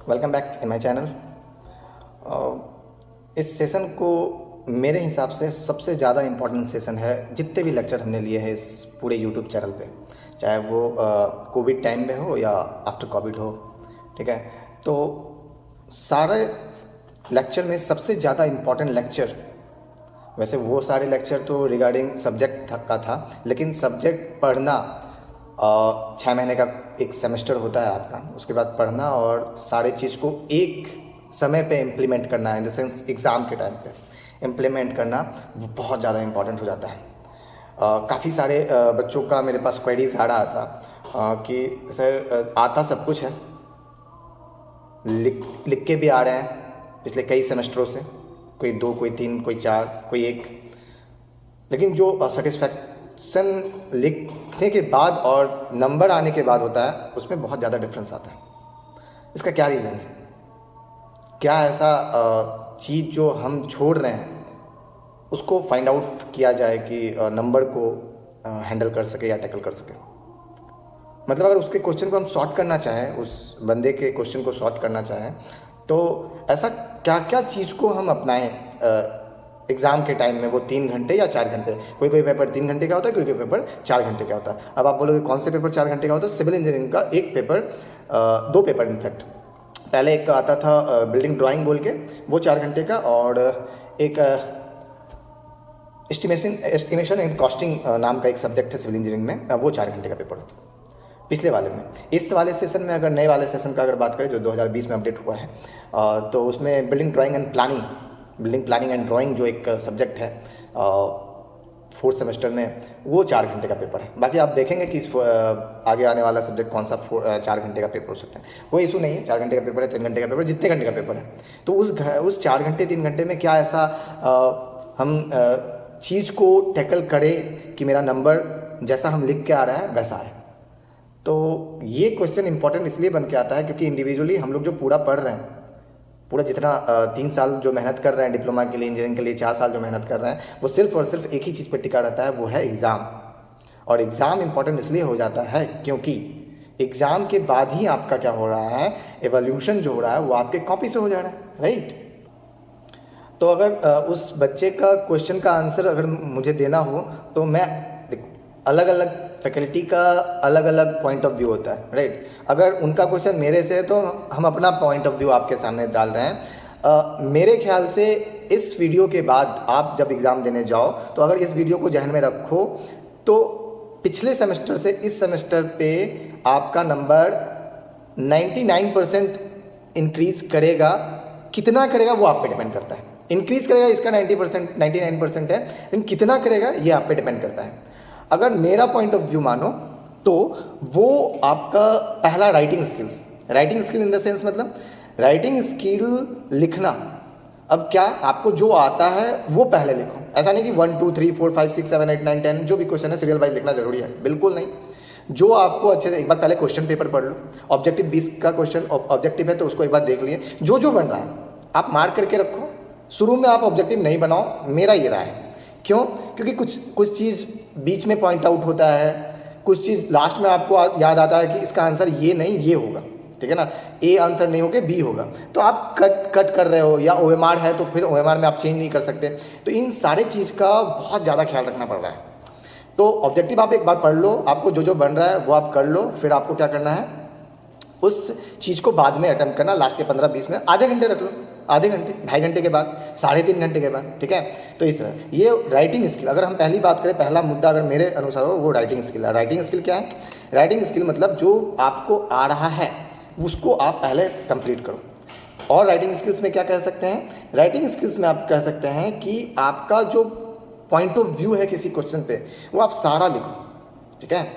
Welcome back in my channel. इस session को मेरे हिसाब से सबसे ज़्यादा इम्पोर्टेंट सेशन है जितने भी लेक्चर हमने लिए हैं इस पूरे यूट्यूब चैनल पे, चाहे वो कोविड टाइम में हो या आफ्टर कोविड हो। ठीक है, तो सारे लेक्चर में सबसे ज़्यादा इम्पोर्टेंट लेक्चर, वैसे वो सारे लेक्चर तो रिगार्डिंग सब्जेक्ट का था, लेकिन सब्जेक्ट पढ़ना 6 महीने का एक सेमेस्टर होता है आपका, उसके बाद पढ़ना और सारे चीज़ को एक समय पे इम्प्लीमेंट करना, इन द सेंस एग्ज़ाम के टाइम पे इम्प्लीमेंट करना, वो बहुत ज़्यादा इम्पॉर्टेंट हो जाता है। काफ़ी सारे बच्चों का मेरे पास क्वेरीज आ रहा था कि सर आता सब कुछ है, लिख के भी आ रहे हैं पिछले कई सेमेस्टरों से, कोई 2, कोई 3, कोई 4, कोई 1, लेकिन जो सेटिस्फैक्शन लिखने के बाद और नंबर आने के बाद होता है उसमें बहुत ज़्यादा डिफरेंस आता है। इसका क्या रीज़न है? क्या ऐसा चीज़ जो हम छोड़ रहे हैं उसको फाइंड आउट किया जाए कि नंबर को हैंडल कर सके या टैकल कर सके। मतलब अगर उसके क्वेश्चन को हम सॉर्ट करना चाहें, उस बंदे के क्वेश्चन को सॉर्ट करना चाहें, तो ऐसा क्या क्या चीज़ को हम अपनाएं एग्ज़ाम के टाइम में, वो 3 घंटे या 4 घंटे, कोई पेपर 3 घंटे का होता है, कोई पेपर 4 घंटे का होता है। अब आप बोलोगे कौन से पेपर 4 घंटे का होता है? सिविल इंजीनियरिंग का एक पेपर, 2 पेपर इनफैक्ट, पहले एक आता था बिल्डिंग ड्राइंग बोल के, वो 4 घंटे का, और एक एस्टिमेशन एंड कॉस्टिंग नाम का एक सब्जेक्ट है सिविल इंजीनियरिंग में, वो 4 घंटे का पेपर होता है पिछले वाले में। इस वाले सेशन में, अगर नए वाले सेशन का अगर बात करें जो 2020 में अपडेट हुआ है, तो उसमें बिल्डिंग प्लानिंग एंड ड्राइंग जो एक सब्जेक्ट है 4th सेमेस्टर में, वो 4 घंटे का पेपर है। बाकी आप देखेंगे कि आगे आने वाला सब्जेक्ट कौन सा 4 घंटे का पेपर हो सकता है, कोई इशू नहीं है। 4 घंटे का पेपर है, 3 घंटे का पेपर, जितने घंटे का पेपर है, तो उस 4 घंटे 3 घंटे में क्या ऐसा हम चीज़ को टैकल करें कि मेरा नंबर जैसा हम लिख के आ रहा है वैसा है। तो ये क्वेश्चन इंपॉर्टेंट इसलिए बन के आता है क्योंकि इंडिविजुअली हम लोग जो पूरा पढ़ रहे हैं, पूरा जितना 3 साल जो मेहनत कर रहे हैं डिप्लोमा के लिए, इंजीनियरिंग के लिए 4 साल जो मेहनत कर रहे हैं, वो सिर्फ और सिर्फ एक ही चीज़ पर टिका रहता है, वो है एग्ज़ाम। और एग्ज़ाम इंपॉर्टेंट इसलिए हो जाता है क्योंकि एग्ज़ाम के बाद ही आपका क्या हो रहा है, एवोल्यूशन जो हो रहा है वो आपके कॉपी से हो जा रहा है, राइट। तो अगर उस बच्चे का क्वेश्चन का आंसर अगर मुझे देना हो, तो मैं अलग अलग फैकल्टी का अलग अलग पॉइंट ऑफ व्यू होता है, राइट। अगर उनका क्वेश्चन मेरे से है तो हम अपना पॉइंट ऑफ व्यू आपके सामने डाल रहे हैं। मेरे ख्याल से इस वीडियो के बाद आप जब एग्ज़ाम देने जाओ, तो अगर इस वीडियो को जहन में रखो, तो पिछले सेमेस्टर से इस सेमेस्टर पे आपका नंबर 99% इंक्रीज़ करेगा। कितना करेगा वो आप पे डिपेंड करता है। इंक्रीज़ करेगा इसका 99% है, लेकिन कितना करेगा ये आप पे डिपेंड करता है। अगर मेरा पॉइंट ऑफ व्यू मानो तो वो आपका पहला writing skill in the sense, मतलब राइटिंग स्किल लिखना। अब क्या आपको जो आता है वो पहले लिखो, ऐसा नहीं कि 1 2 3 4 5 6 7 8 9 10 जो भी क्वेश्चन है सीरियल वाइज लिखना जरूरी है, बिल्कुल नहीं। जो आपको अच्छे से एक बार पहले क्वेश्चन पेपर पढ़ लो, ऑब्जेक्टिव 20 का क्वेश्चन ऑब्जेक्टिव है तो उसको एक बार देख लिए, जो बन रहा है आप मार्क करके रखो। शुरू में आप ऑब्जेक्टिव नहीं बनाओ, मेरा ये राय है। क्यों? क्योंकि कुछ चीज़ बीच में पॉइंट आउट होता है, कुछ चीज़ लास्ट में आपको याद आता है कि इसका आंसर ये नहीं ये होगा, ठीक है ना, ए आंसर नहीं होकर बी होगा, तो आप कट कर रहे हो, या OMR है तो फिर OMR में आप चेंज नहीं कर सकते। तो इन सारे चीज़ का बहुत ज़्यादा ख्याल रखना पड़ रहा है। तो ऑब्जेक्टिव आप एक बार पढ़ लो, आपको जो बन रहा है वो आप कर लो, फिर आपको क्या करना है, उस चीज़ को बाद में अटेम्प्ट करना, लास्ट के 15-20 मिनट, आधे घंटे रख लो, आधे घंटे, 2.5 घंटे के बाद, 3.5 घंटे के बाद, ठीक है। तो इस तरह ये राइटिंग स्किल, अगर हम पहली बात करें, पहला मुद्दा अगर मेरे अनुसार हो वो राइटिंग स्किल है। राइटिंग स्किल क्या है? राइटिंग स्किल मतलब जो आपको आ रहा है उसको आप पहले कंप्लीट करो। और राइटिंग स्किल्स में क्या कर सकते हैं? राइटिंग स्किल्स में आप कह सकते हैं कि आपका जो पॉइंट ऑफ व्यू है किसी क्वेश्चन पे, वो आप सारा लिखो, ठीक है।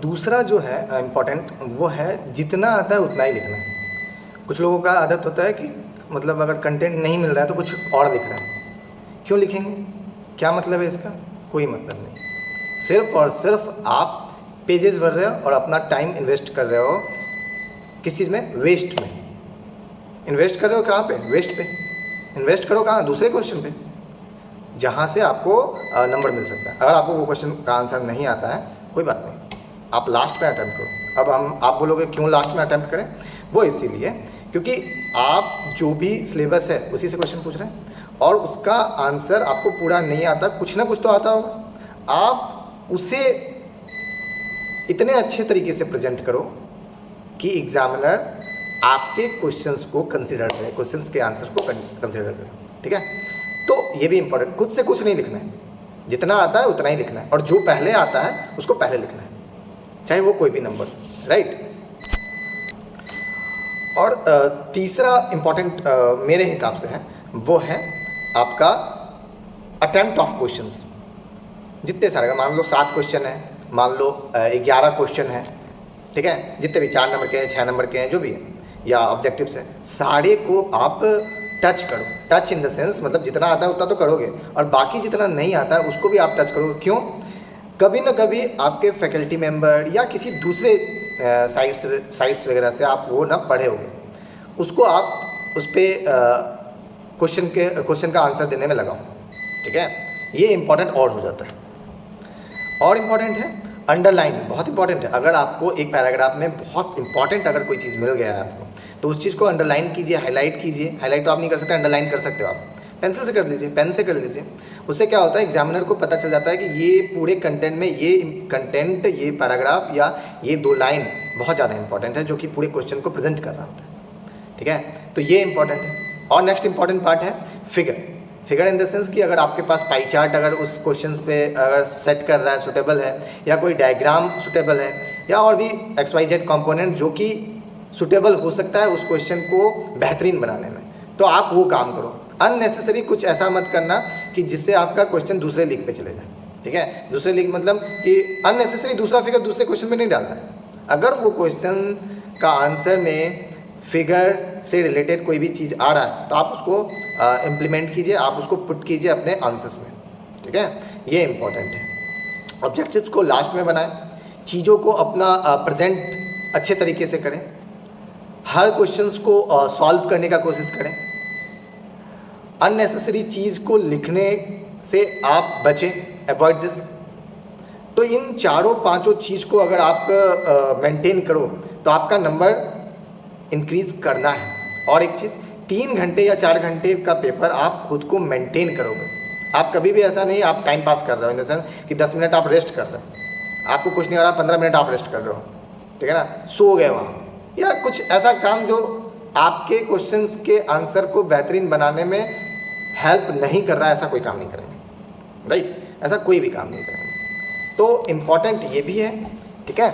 दूसरा जो है इम्पॉर्टेंट, वो है जितना आता है उतना ही लिखना है। कुछ लोगों का आदत होता है कि मतलब अगर कंटेंट नहीं मिल रहा है तो कुछ और लिख रहा है। क्यों लिखेंगे? क्या मतलब है इसका? कोई मतलब नहीं। सिर्फ और सिर्फ आप पेजेस भर रहे हो और अपना टाइम इन्वेस्ट कर रहे हो किस चीज़ में? वेस्ट में। इन्वेस्ट कर रहे हो कहाँ पे? वेस्ट पे। इन्वेस्ट करो कहाँ? दूसरे क्वेश्चन पे, जहाँ से आपको नंबर मिल सकता है। अगर आपको वो क्वेश्चन का आंसर नहीं आता है, कोई बात नहीं, आप लास्ट पे अटेम्प्ट करो। अब आप बोलोगे क्यों लास्ट में अटैम्प्ट करें, वो इसीलिए क्योंकि आप जो भी सिलेबस है उसी से क्वेश्चन पूछ रहे हैं और उसका आंसर आपको पूरा नहीं आता, कुछ ना कुछ तो आता होगा, आप उसे इतने अच्छे तरीके से प्रेजेंट करो कि एग्जामिनर आपके क्वेश्चंस को कंसिडर करें, क्वेश्चंस के आंसर को कंसिडर करें। ठीक है, तो ये भी इंपॉर्टेंट, खुद से कुछ नहीं लिखना है, जितना आता है उतना ही लिखना है और जो पहले आता है उसको पहले लिखना है, चाहे वो कोई भी नंबर, राइट। और तीसरा इंपॉर्टेंट मेरे हिसाब से है वो है आपका अटेम्प्ट ऑफ क्वेश्चंस। जितने सारे, मान लो 7 क्वेश्चन है, मान लो 11 क्वेश्चन है, ठीक है, जितने भी 4 नंबर के हैं, 6 नंबर के हैं, जो भी है, या ऑब्जेक्टिव्स है, सारे को आप टच करो। टच इन द सेंस मतलब जितना आता है उतना तो करोगे और बाकी जितना नहीं आता है उसको भी आप टच करोगे। क्यों? कभी ना कभी आपके फैकल्टी मेंबर या किसी दूसरे साइट्स वगैरह से आप वो ना पढ़े होंगे, उसको आप उस पर क्वेश्चन का आंसर देने में लगाओ। ठीक है, ये इंपॉर्टेंट और हो जाता है। और इम्पॉर्टेंट है अंडरलाइन, बहुत इंपॉर्टेंट है। अगर आपको एक पैराग्राफ में बहुत इंपॉर्टेंट अगर कोई चीज़ मिल गया है आपको, तो उस चीज़ को अंडरलाइन कीजिए, हाईलाइट कीजिए। हाईलाइट तो आप नहीं कर सकते, अंडरलाइन कर सकते हो आप, पेंसिल से कर लीजिए, पेन से कर लीजिए। उससे क्या होता है, एग्जामिनर को पता चल जाता है कि ये पूरे कंटेंट में ये कंटेंट, ये पैराग्राफ या ये 2 लाइन बहुत ज़्यादा इंपॉर्टेंट है, जो कि पूरे क्वेश्चन को प्रेजेंट कर रहा होता है। ठीक है, तो ये इंपॉर्टेंट है। और नेक्स्ट इंपॉर्टेंट पार्ट है फिगर इन द सेंस कि अगर आपके पास पाई चार्ट अगर उस क्वेश्चन पे अगर सेट कर रहा है, सुटेबल है, या कोई डायग्राम सुटेबल है, या और भी XYZ कंपोनेंट जो कि सुटेबल हो सकता है उस क्वेश्चन को बेहतरीन बनाने में, तो आप वो काम करो। अननेसेसरी कुछ ऐसा मत करना कि जिससे आपका क्वेश्चन दूसरे लीक पे चले जाए। ठीक है, दूसरे लीक मतलब कि अननेसेसरी दूसरा फिगर दूसरे क्वेश्चन में नहीं डालना है। अगर वो क्वेश्चन का आंसर में फिगर से रिलेटेड कोई भी चीज़ आ रहा है तो आप उसको इम्प्लीमेंट कीजिए, आप उसको पुट कीजिए अपने आंसर्स में। ठीक है, ये इंपॉर्टेंट है। ऑब्जेक्टिव्स को लास्ट में बनाएं, चीज़ों को अपना प्रेजेंट अच्छे तरीके से करें, हर क्वेश्चंस को सॉल्व करने का कोशिश करें। अननेसेसरी चीज़ को लिखने से आप बचें, अवॉइड दिस। तो इन 4-5 चीज़ को अगर आप मेंटेन करो तो आपका नंबर इंक्रीज करना है। और एक चीज़, 3 घंटे या 4 घंटे का पेपर आप खुद को मेंटेन करोगे। आप कभी भी ऐसा नहीं आप टाइम पास कर रहे हो इन द सेंस कि 10 मिनट आप रेस्ट कर रहे हो, आपको कुछ नहीं हो रहा, 15 मिनट आप रेस्ट कर रहे हो, ठीक है ना, सो गए वहाँ, या कुछ ऐसा काम जो आपके क्वेश्चंस के आंसर को बेहतरीन बनाने में हेल्प नहीं कर रहा है, ऐसा कोई काम नहीं करेंगे, राइट, ऐसा कोई भी काम नहीं करेंगे। तो इम्पॉर्टेंट ये भी है। ठीक है,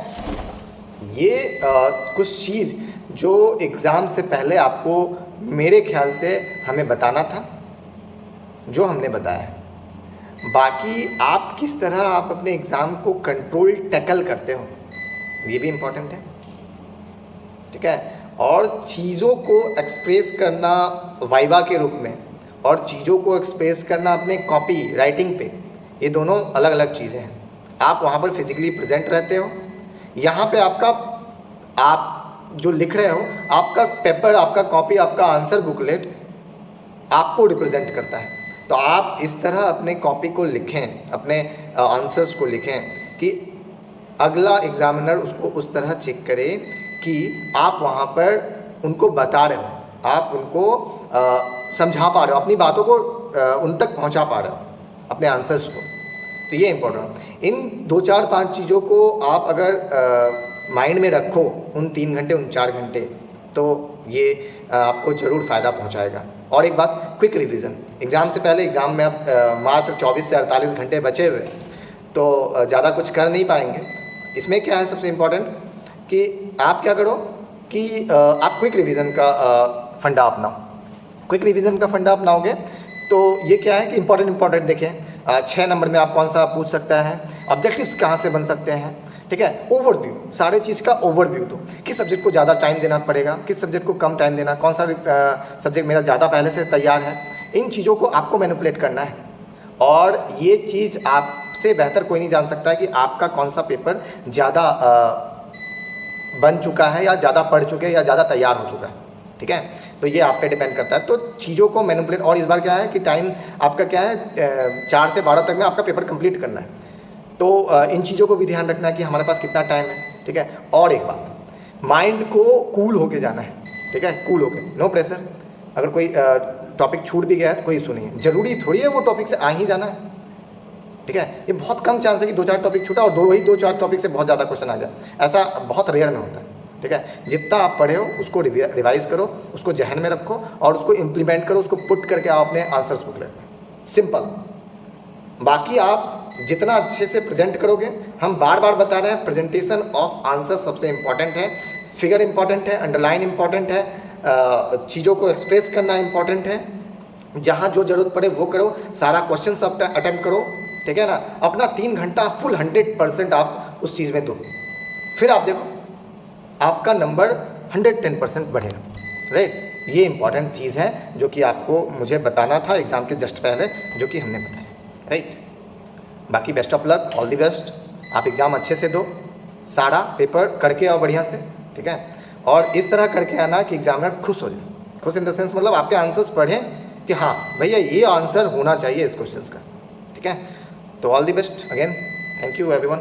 ये कुछ चीज़ जो एग्ज़ाम से पहले आपको मेरे ख्याल से हमें बताना था, जो हमने बताया है। बाकी आप किस तरह आप अपने एग्ज़ाम को कंट्रोल टैकल करते हो, ये भी इम्पोर्टेंट है। ठीक है, और चीज़ों को एक्सप्रेस करना वाइवा के रूप में और चीज़ों को एक्सप्रेस करना अपने कॉपी राइटिंग पे, ये दोनों अलग अलग चीज़ें हैं। आप वहाँ पर फिजिकली प्रेजेंट रहते हो, यहाँ पे आप जो लिख रहे हो, आपका पेपर, आपका कॉपी, आपका आंसर बुकलेट आपको रिप्रेजेंट करता है। तो आप इस तरह अपने कॉपी को लिखें, अपने आंसर्स को लिखें कि अगला एग्जामिनर उसको उस तरह चेक करे कि आप वहाँ पर उनको बता रहे हो, आप उनको समझा पा रहे हो, अपनी बातों को उन तक पहुँचा पा रहे हो, अपने आंसर्स को। तो ये इम्पोर्टेंट। इन 2, 4, 5 चीज़ों को आप अगर माइंड में रखो, उन 3 घंटे, उन 4 घंटे, तो ये आपको ज़रूर फ़ायदा पहुंचाएगा। और एक बात, क्विक रिवीजन। एग्ज़ाम से पहले, एग्ज़ाम में आप मात्र 24 से 48 घंटे बचे हुए, तो ज़्यादा कुछ कर नहीं पाएंगे। इसमें क्या है सबसे इम्पोर्टेंट कि आप क्या करो कि आप क्विक रिवीजन का फंडा अपनाओ। क्विक रिवीजन का फंडा अपनाओगे तो ये क्या है कि इंपॉर्टेंट देखें, 6 नंबर में आप कौन सा पूछ सकता है, ऑब्जेक्टिव्स कहाँ से बन सकते हैं। ठीक है, ओवरव्यू, सारे चीज़ का ओवरव्यू दो, किस सब्जेक्ट को ज़्यादा टाइम देना पड़ेगा, किस सब्जेक्ट को कम टाइम देना, कौन सा सब्जेक्ट मेरा ज़्यादा पहले से तैयार है। इन चीज़ों को आपको मैनिपुलेट करना है, और ये चीज़ आपसे बेहतर कोई नहीं जान सकता है कि आपका कौन सा पेपर ज़्यादा बन चुका है, या ज़्यादा पढ़ चुके हैं, या ज़्यादा तैयार हो चुका है। ठीक है, तो ये आप पे डिपेंड करता है। तो चीज़ों को मैनिपुलेट, और इस बार क्या है कि टाइम आपका क्या है, 4 से 12 तक में आपका पेपर कंप्लीट करना है। तो इन चीज़ों को भी ध्यान रखना है कि हमारे पास कितना टाइम है। ठीक है। और एक बात, माइंड को कूल होके जाना है, ठीक है, कूल होके, नो प्रेशर। अगर कोई टॉपिक छूट भी गया है तो कोई इशू नहीं है, जरूरी थोड़ी है वो टॉपिक से आ ही जाना है, ठीक है। ये बहुत कम चांस है कि 2-4 टॉपिक छूटा और वही 2-4 टॉपिक से बहुत ज़्यादा क्वेश्चन आ जाए, ऐसा बहुत रेयर में होता है, ठीक है। जितना आप पढ़े हो उसको रिवाइज करो, उसको जहन में रखो और उसको इम्प्लीमेंट करो, उसको पुट करके आओ अपने आंसर्स बुकलेट में, सिंपल। बाकी आप जितना अच्छे से प्रेजेंट करोगे, हम बार बार बता रहे हैं प्रेजेंटेशन ऑफ आंसर सबसे इंपॉर्टेंट है, फिगर इंपॉर्टेंट है, अंडरलाइन इंपॉर्टेंट है, चीज़ों को एक्सप्रेस करना इंपॉर्टेंट है, जहाँ जो जरूरत पड़े वो करो, सारा क्वेश्चन सब अटेम्प्ट करो, ठीक है ना। अपना 3 घंटा फुल 100% आप उस चीज़ में दो, फिर आप देखो आपका नंबर 110% बढ़ेगा, राइट। ये इंपॉर्टेंट चीज़ है जो कि आपको मुझे बताना था एग्ज़ाम के जस्ट पहले, जो कि हमने बताया, राइट। बाकी best of luck, all the best. आप एग्ज़ाम अच्छे से दो, सारा पेपर करके आओ बढ़िया से, ठीक है। और इस तरह करके आना कि एग्जामिनर खुश हो जाए, खुश इन द सेंस मतलब आपके आंसर्स पढ़ें कि हाँ भैया ये आंसर होना चाहिए इस क्वेश्चन का, ठीक है। तो all the best again, thank you everyone.